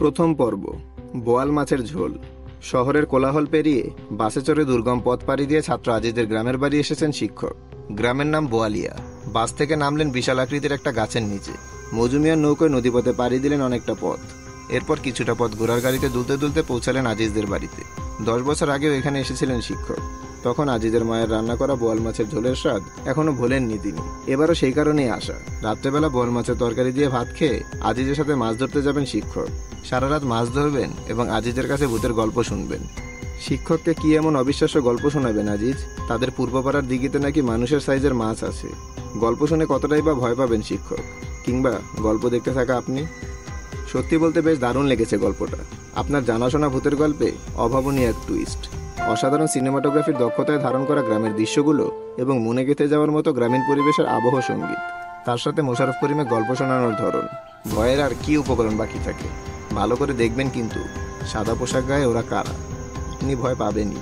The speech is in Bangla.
প্রথম পর্ব, বোয়াল মাছের ঝোল। শহরের কোলাহল পেরিয়ে বাসে চড়ে দুর্গম পথ পাড়ি দিয়ে ছাত্র আজিজের গ্রামের বাড়ি এসেছেন শিক্ষক। গ্রামের নাম বোয়ালিয়া। বাস থেকে নামলেন বিশাল আকৃতির একটা গাছের নিচে। মজুমিয়ার নৌকোয় নদীপথে পাড়ি দিলেন অনেকটা পথ। এরপর কিছুটা পথ ঘোড়ার গাড়িতে দুলতে দুলতে পৌঁছালেন আজিজদের বাড়িতে। 10 বছর আগেও এখানে এসেছিলেন শিক্ষক। তখন আজিজের মায়ের রান্না করা বোয়াল মাছের ঝোলের স্বাদ এখনো ভোলেননি তিনি। এবারও সেই কারণেই আসা। রাত্রেবেলা বোয়াল মাছের তরকারি দিয়ে ভাত খেয়ে আজিজের সাথে মাছ ধরতে যাবেন শিক্ষক। সারা রাত মাছ ধরবেন এবং আজিজের কাছে ভূতের গল্প শুনবেন। শিক্ষককে কি এমন অবিশ্বাস্য গল্প শোনাবেন আজিজ? তাদের পূর্বপাড়ার দিঘিতে নাকি মানুষের সাইজের মাছ আছে। গল্প শুনে কতটাই বা ভয় পাবেন শিক্ষক, কিংবা গল্প দেখতে থাকা আপনি? সত্যি বলতে বেশ দারুণ লেগেছে গল্পটা। আপনার জানাশোনা ভূতের গল্পে অভাবনীয় এক টুইস্ট, অসাধারণ সিনেমাটোগ্রাফির দক্ষতায় ধারণ করা গ্রামের দৃশ্যগুলো এবং মনে গেঁথে যাওয়ার মতো গ্রামীণ পরিবেশের আবহ সঙ্গীত, তার সাথে মোশাররফ করিমের গল্প শোনানোর ধরন। ভয়ের আর কি উপকরণ বাকি থাকে? ভালো করে দেখবেন কিন্তু, সাদা পোশাক গায়ে ওরা কারা, আপনি ভয় পাবেনই।